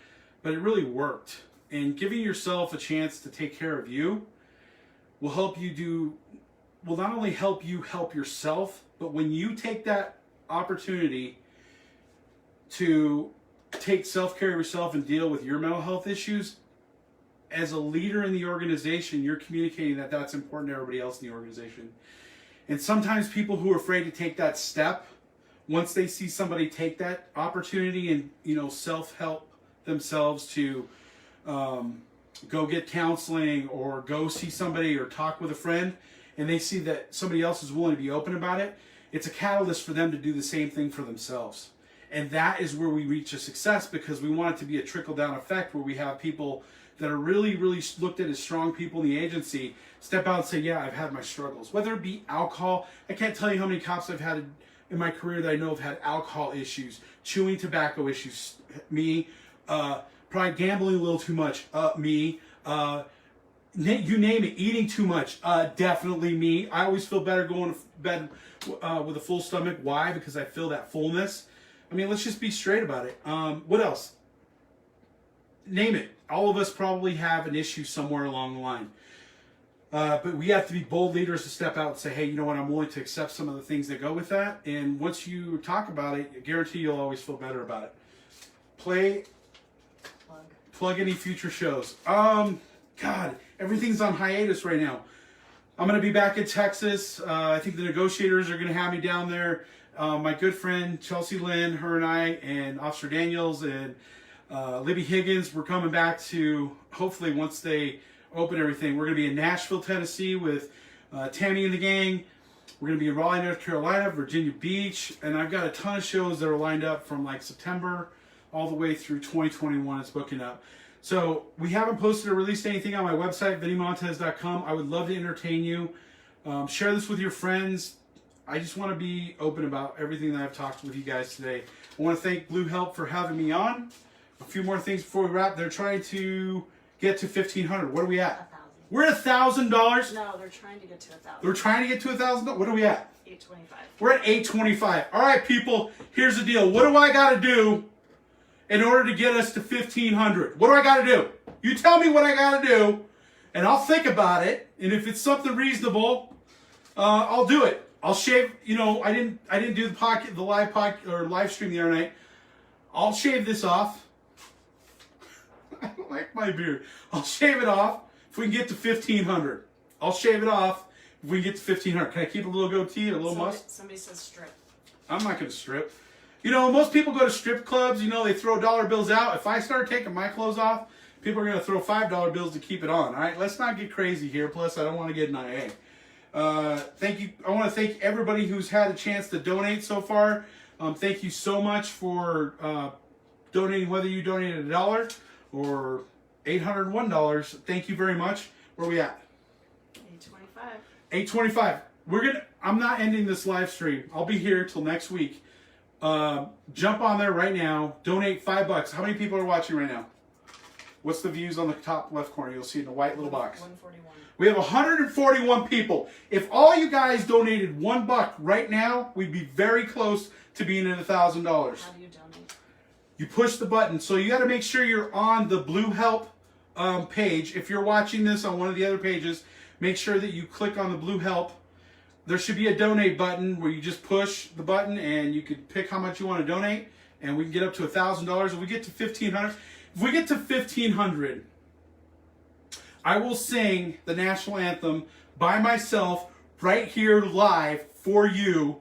But it really worked. And giving yourself a chance to take care of you will help you will not only help you help yourself, but when you take that opportunity to take self-care of yourself and deal with your mental health issues, as a leader in the organization, you're communicating that that's important to everybody else in the organization. And sometimes people who are afraid to take that step, once they see somebody take that opportunity and, you know, self-help themselves to go get counseling or go see somebody or talk with a friend, and they see that somebody else is willing to be open about it, it's a catalyst for them to do the same thing for themselves. And that is where we reach a success, because we want it to be a trickle-down effect where we have people that are really, really looked at as strong people in the agency step out and say, yeah, I've had my struggles. Whether it be alcohol, I can't tell you how many cops I've had in my career that I know have had alcohol issues, chewing tobacco issues, me, probably gambling a little too much, me, you name it, eating too much, definitely me. I always feel better going to bed with a full stomach. Why? Because I feel that fullness. I mean, let's just be straight about it. What else? Name it. All of us probably have an issue somewhere along the line. But we have to be bold leaders to step out and say, hey, you know what, I'm willing to accept some of the things that go with that. And once you talk about it, I guarantee you'll always feel better about it. Plug any future shows. God, everything's on hiatus right now. I'm going to be back in Texas. I think the negotiators are going to have me down there. My good friend Chelsea Lynn, her and I, and Officer Daniels and Libby Higgins, we're coming back to, hopefully once they open everything, we're going to be in Nashville, Tennessee with Tammy and the gang. We're going to be in Raleigh, North Carolina, Virginia Beach, and I've got a ton of shows that are lined up from like September all the way through 2021. It's booking up. So we haven't posted or released anything on my website, VinnieMontez.com. I would love to entertain you. Share this with your friends. I just want to be open about everything that I've talked with you guys today. I want to thank Blue Help for having me on. A few more things before we wrap. They're trying to get to 1,500. What are we at? 1,000. We're at $1,000. No, they're trying to get to 1,000. They're trying to get to $1,000. What are we at? 825. We're at 825. All right, people. Here's the deal. What do I got to do in order to get us to 1,500? What do I got to do? You tell me what I got to do, and I'll think about it. And if it's something reasonable, I'll do it. I'll shave. You know, I didn't do the live stream the other night. I'll shave this off. I don't like my beard. I'll shave it off if we can get to 1,500. I'll shave it off if we can get to 1,500. Can I keep a little goatee, a little mustache? Somebody says strip. I'm not going to strip. You know, most people go to strip clubs. You know, they throw dollar bills out. If I start taking my clothes off, people are going to throw $5 bills to keep it on. All right, let's not get crazy here. Plus, I don't want to get an IA. Thank you. I want to thank everybody who's had a chance to donate so far. Thank you so much for donating, whether you donated $1 or $801. Thank you very much. Where are we at? 825. 825. I'm not ending this live stream. I'll be here till next week. Jump on there right now. Donate $5. How many people are watching right now? What's the views on the top left corner? You'll see in the white little box. 141. We have 141 people. If all you guys donated $1 right now, we'd be very close to being at $1,000. How do you donate? You push the button. So you got to make sure you're on the Blue Help page. If you're watching this on one of the other pages, make sure that you click on the Blue Help. There should be a donate button where you just push the button and you could pick how much you want to donate, and we can get up to $1,000. If we get to 1,500, if we get to 1,500, I will sing the national anthem by myself right here live for you.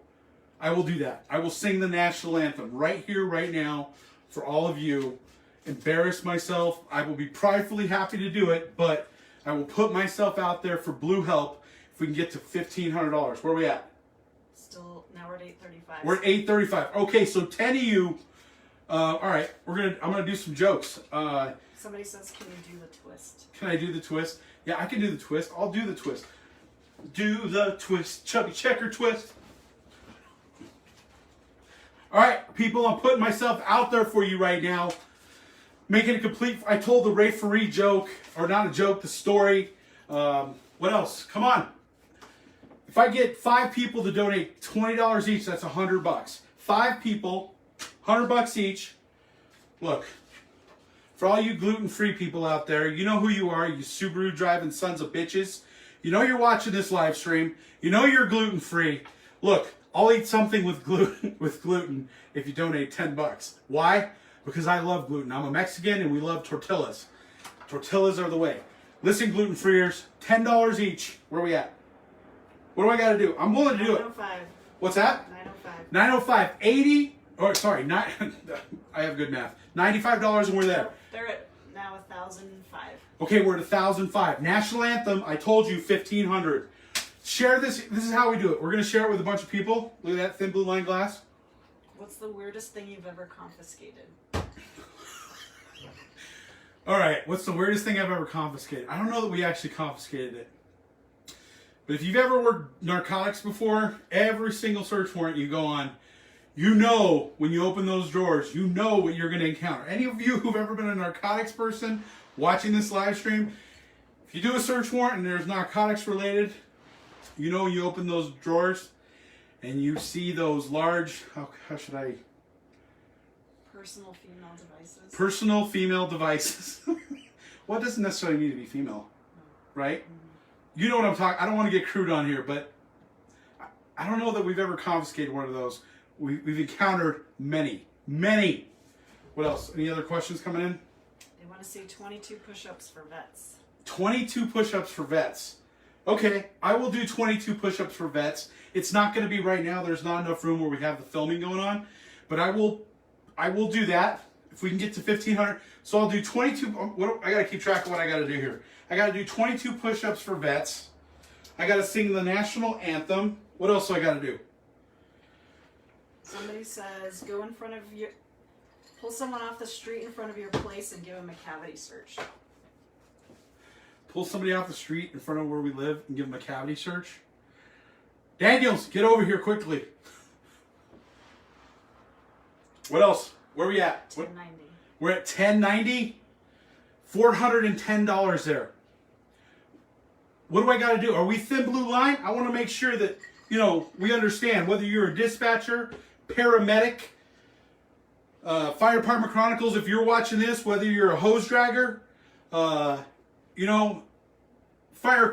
I will do that. I will sing the national anthem right here, right now for all of you. Embarrass myself. I will be pridefully happy to do it, but I will put myself out there for Blue Help if we can get to $1,500. Where are we at? Still, now we're at 835. We're at 835. Okay, so 10 of you. All right, I'm gonna do some jokes. Somebody says, can you do the twist? Can I do the twist? Yeah, I can do the twist. I'll do the twist. Do the twist. Chubby checker twist. All right, people, I'm putting myself out there for you right now. Making it complete. I told the Ray Faree joke, or not a joke, the story. What else? Come on. If I get 5 people to donate $20 each, that's $100. 5 people, $100 each. Look, for all you gluten-free people out there, you know who you are, you Subaru driving sons of bitches. You know you're watching this live stream. You know you're gluten-free. Look, I'll eat something with gluten if you donate $10. Why? because I love gluten. I'm a Mexican and we love tortillas. Tortillas are the way. Listen, gluten-freers, $10 each. Where are we at? What do I got to do? I'm willing to do it. 905. What's that? 905. 905. 80. Or sorry, I have good math. $95 and we're there. They're at now 1,005. Okay, we're at 1,005. National anthem. I told you 1,500. Share this. This is how we do it. We're gonna share it with a bunch of people. Look at that thin blue line glass. What's the weirdest thing you've ever confiscated? All right. What's the weirdest thing I've ever confiscated? I don't know that we actually confiscated it. But if you've ever worked narcotics before, every single search warrant you go on, you know when you open those drawers, you know what you're going to encounter. Any of you who've ever been a narcotics person watching this live stream, if you do a search warrant and there's narcotics related, you know you open those drawers and you see those large, how should I? Personal female devices. Personal female devices. Well, it doesn't necessarily need to be female, right? You know what I'm talking. I don't want to get crude on here, but I don't know that we've ever confiscated one of those. We've encountered many. What else? Any other questions coming in? They want to see 22 push-ups for vets. 22 push-ups for vets. Okay, I will do 22 push-ups for vets. It's not going to be right now. There's not enough room where we have the filming going on, but I will do that if we can get to 1,500. So I'll do 22. I got to keep track of what I got to do here. I got to do 22 push-ups for vets. I got to sing the national anthem. What else do I got to do? Somebody says, go in front of your, pull someone off the street in front of your place and give them a cavity search. Pull somebody off the street in front of where we live and give them a cavity search. Daniels, get over here quickly. What else? Where are we at? 1090. We're at 1090. $410 there. What do I got to do? Are we thin blue line? I want to make sure that, we understand whether you're a dispatcher, paramedic, Fire Department Chronicles, if you're watching this, whether you're a hose dragger, Fire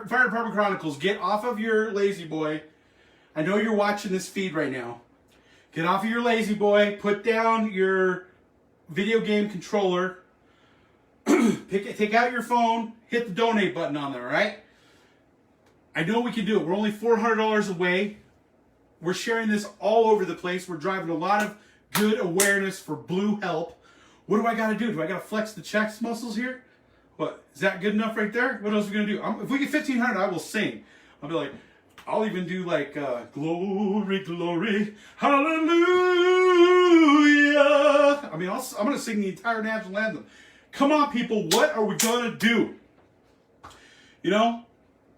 Department Chronicles, get off of your lazy boy. I know you're watching this feed right now. Get off of your lazy boy, put down your video game controller, take out your phone, hit the donate button on there, all right? I know we can do it. We're only $400 away. We're sharing this all over the place. We're driving a lot of good awareness for Blue H.E.L.P. What do I got to do? Do I got to flex the chest muscles here? What? Is that good enough right there? What else are we going to do? If we get 1,500, I will sing. I'll be like, I'll even do like, glory, glory, hallelujah. I mean, I'm going to sing the entire national anthem. Come on, people. What are we going to do?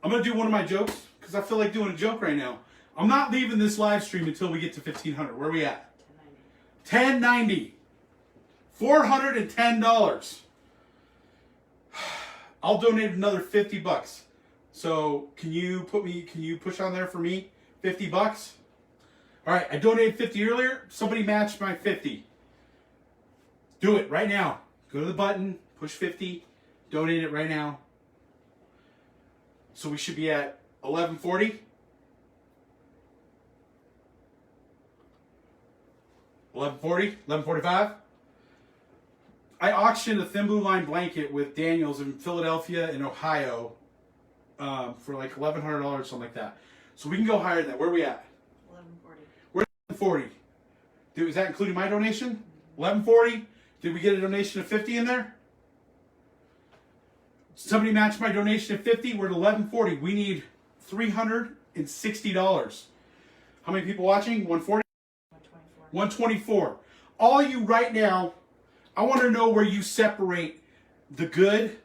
I'm going to do one of my jokes because I feel like doing a joke right now. I'm not leaving this live stream until we get to 1,500. Where are we at? 1090. $410. I'll donate another $50. So can you push on there for me? $50? All right, I donated 50 earlier. Somebody matched my 50. Do it right now. Go to the button, push 50, donate it right now. So we should be at 1140. 1140, 1145. I auctioned a thin blue line blanket with Daniels in Philadelphia and Ohio for like $1,100, something like that. So we can go higher than that. Where are we at? 1140. We're at 1140. Dude, is that including my donation? 1140. Did we get a donation of 50 in there? Somebody matched my donation at 50. We're at 1140. We need $360. How many people watching? 140? 124. All you right now, I want to know where you separate the good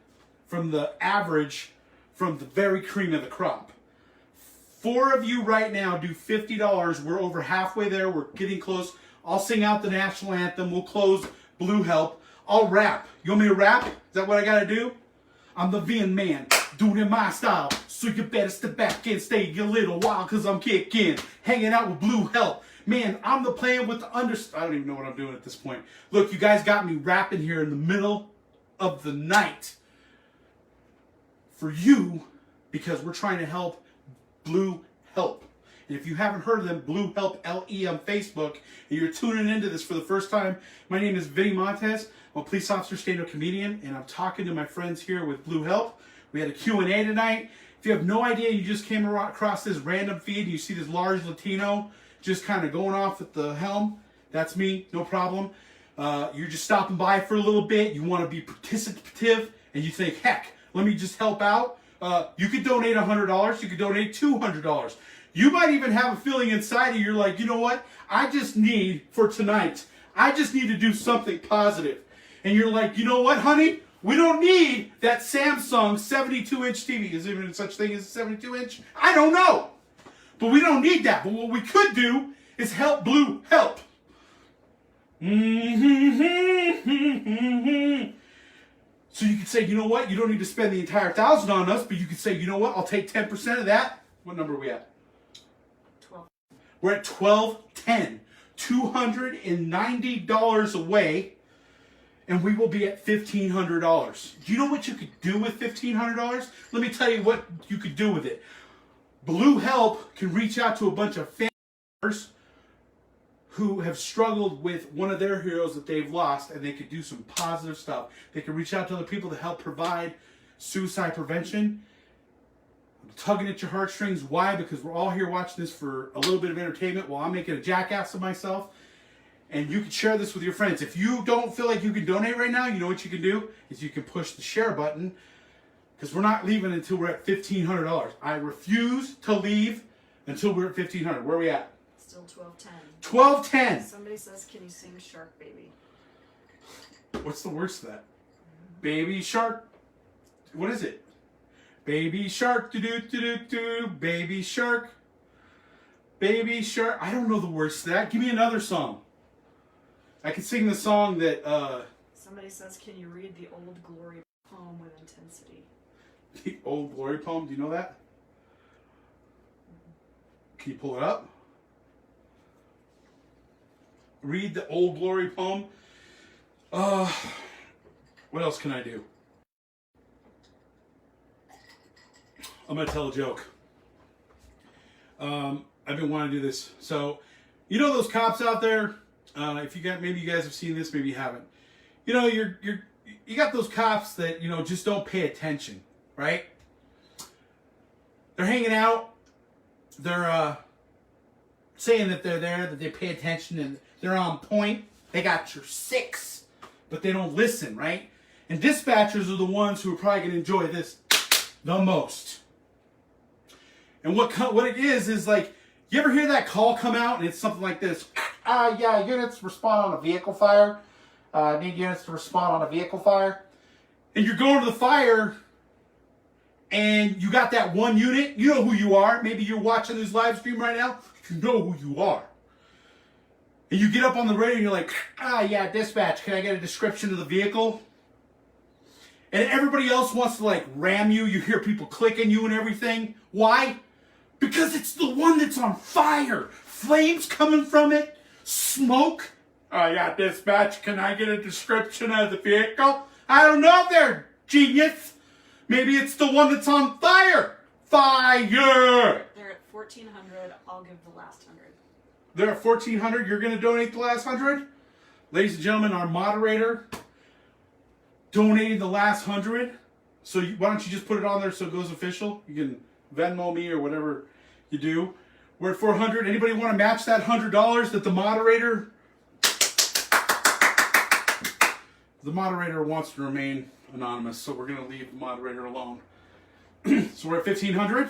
from the average from the very cream of the crop. 4 of you right now do $50. We're over halfway there. We're getting close. I'll sing out the national anthem. We'll close Blue H.E.L.P. I'll rap. You want me to rap? Is that what I got to do? I'm the Vin man, doing it my style. So you better step back and stay a little while because I'm kicking. Hanging out with Blue H.E.L.P. Man, I'm the playing with the I don't even know what I'm doing at this point. Look, you guys got me rapping here in the middle of the night. For you, because we're trying to help Blue H.E.L.P. And if you haven't heard of them, Blue Help LE on Facebook, and you're tuning into this for the first time, my name is Vinnie Montez. I'm a police officer, stand-up comedian, and I'm talking to my friends here with Blue Help. We had a Q&A tonight. If you have no idea, you just came across this random feed and you see this large Latino just kind of going off at the helm, that's me, no problem. You're just stopping by for a little bit, you want to be participative, and you think, heck, let me just help out. You could donate $100, you could donate $200. You might even have a feeling inside of you, you're like, you know what, I just need, for tonight, I just need to do something positive. And you're like, you know what, honey? We don't need that Samsung 72-inch TV. Is there even such thing as a 72-inch? I don't know. But we don't need that. But what we could do is help Blue Help. So you could say, you know what? You don't need to spend the entire $1,000 on us, but you could say, you know what? I'll take 10% of that. What number are we at? 12. We're at $12.10. $290 away. And we will be at $1,500. Do you know what you could do with $1,500? Let me tell you what you could do with it. Blue Help can reach out to a bunch of family members who have struggled with one of their heroes that they've lost, and they could do some positive stuff. They can reach out to other people to help provide suicide prevention. I'm tugging at your heartstrings. Why? Because we're all here watching this for a little bit of entertainment while I'm making a jackass of myself. And you can share this with your friends. If you don't feel like you can donate right now, you know what you can do? Is you can push the share button. Because we're not leaving until we're at $1,500. I refuse to leave until we're at $1,500. Where are we at? Still 12:10. 12:10. Somebody says, can you sing Shark Baby? What's the words to that? Baby shark. What is it? Baby shark. Do-do-do-do-do. Baby shark. Baby shark. I don't know the words to that. Give me another song. I can sing the song that, Somebody says, can you read the Old Glory poem with intensity? the Old Glory poem. Do you know that? Can you pull it up? Read the Old Glory poem. What else can I do? I'm going to tell a joke. I've been wanting to do this. So, you know those cops out there? If you got, maybe you guys have seen this, maybe you haven't. You know, you got those cops that, you know, just don't pay attention, right? They're hanging out. They're saying that they're there, that they pay attention, and they're on point. They got your six, but they don't listen, right? And dispatchers are the ones who are probably going to enjoy this the most. And what it is like, you ever hear that call come out and it's something like this? Yeah, units respond on a vehicle fire. Need units to respond on a vehicle fire. And you're going to the fire and you got that one unit. You know who you are. Maybe you're watching this live stream right now. You know who you are. And you get up on the radio and you're like, yeah, dispatch, can I get a description of the vehicle? And everybody else wants to like ram you. You hear people clicking you and everything. Why? Because it's the one that's on fire. Flames coming from it. Smoke. Yeah, dispatch, can I get a description of the vehicle? I don't know there, genius. Maybe it's the one that's on fire. Fire. They're at 1,400. I'll give the last 100. They're at 1,400. You're going to donate the last 100? Ladies and gentlemen, our moderator donated the last 100. So why don't you just put it on there so it goes official? You can Venmo me or whatever you do. We're at 400. Anybody want to match that $100 that the moderator wants to remain anonymous, so we're going to leave the moderator alone. So we're at 1,500.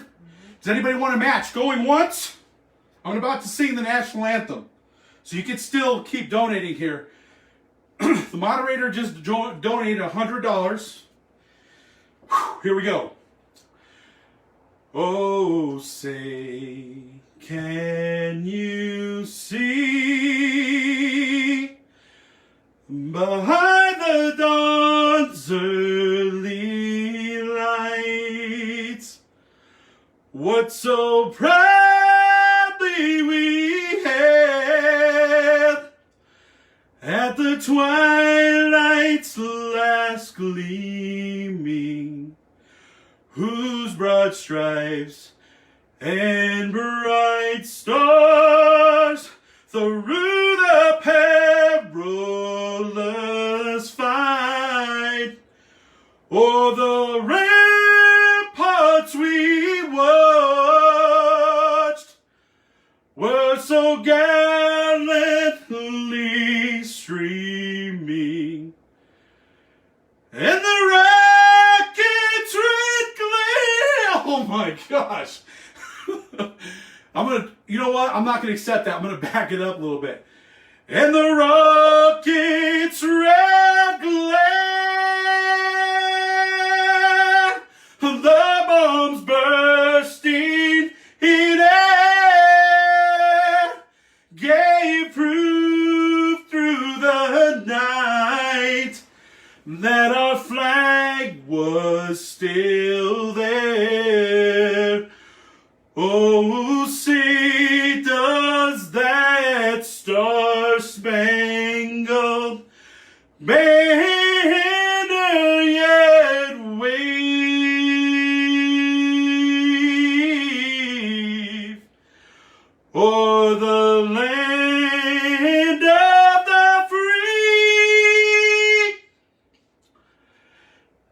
Does anybody want to match? Going once? I'm about to sing the national anthem. So you can still keep donating here. The moderator just donated $100. Here we go. Oh, say, can you see behind the dawn's early lights what so proudly we hailed at the twilight's last gleaming, whose broad stripes and bright stars through the perilous fight. O'er the ramparts we watched were so gallantly streaming, and the rockets red glare. Oh my gosh. You know what? I'm not gonna accept that. I'm gonna back it up a little bit. And the rockets red glare, the bombs bursting in air, gave proof through the night that our flag was still there. Oh, see, does that star-spangled banner yet wave o'er the land of the free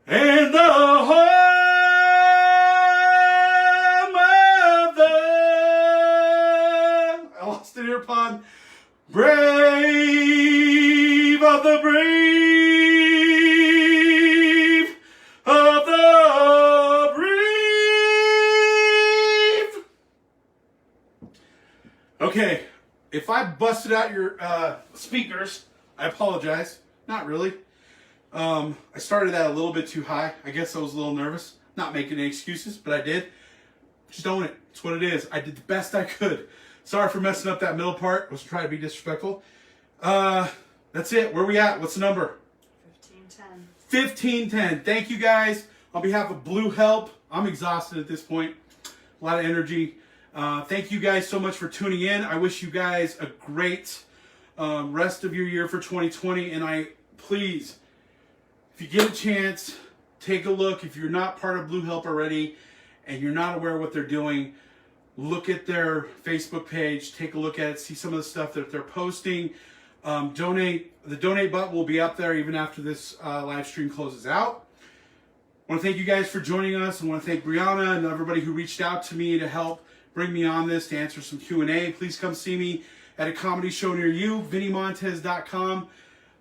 and the home of the, I lost it here, pun, brave of the brave of the brave. Okay, if I busted out your speakers, I apologize. Not really. I started that a little bit too high. I guess I was a little nervous. Not making any excuses, but I did. Just own it. It's what it is. I did the best I could. Sorry for messing up that middle part. I was trying to be disrespectful. That's it. Where we at? What's the number? 1510. 1510. Thank you guys. On behalf of Blue Help, I'm exhausted at this point. A lot of energy. Thank you guys so much for tuning in. I wish you guys a great rest of your year for 2020. And please, if you get a chance, take a look. If you're not part of Blue Help already and you're not aware of what they're doing, look at their Facebook page, take a look at it, see some of the stuff that they're posting. Donate. The donate button will be up there even after this live stream closes out. I want to thank you guys for joining us. I want to thank Brianna and everybody who reached out to me to help bring me on this, to answer some Q&A. Please come see me at a comedy show near you, VinnieMontez.com.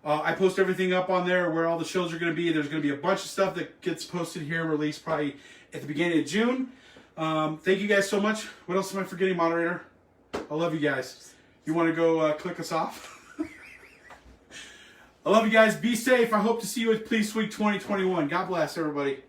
I post everything up on there where all the shows are going to be. There's going to be a bunch of stuff that gets posted here, released probably at the beginning of June. Thank you guys so much. What else am I forgetting, moderator? I love you guys. You want to go click us off? I love you guys. Be safe. I hope to see you at Please Week 2021. God bless everybody.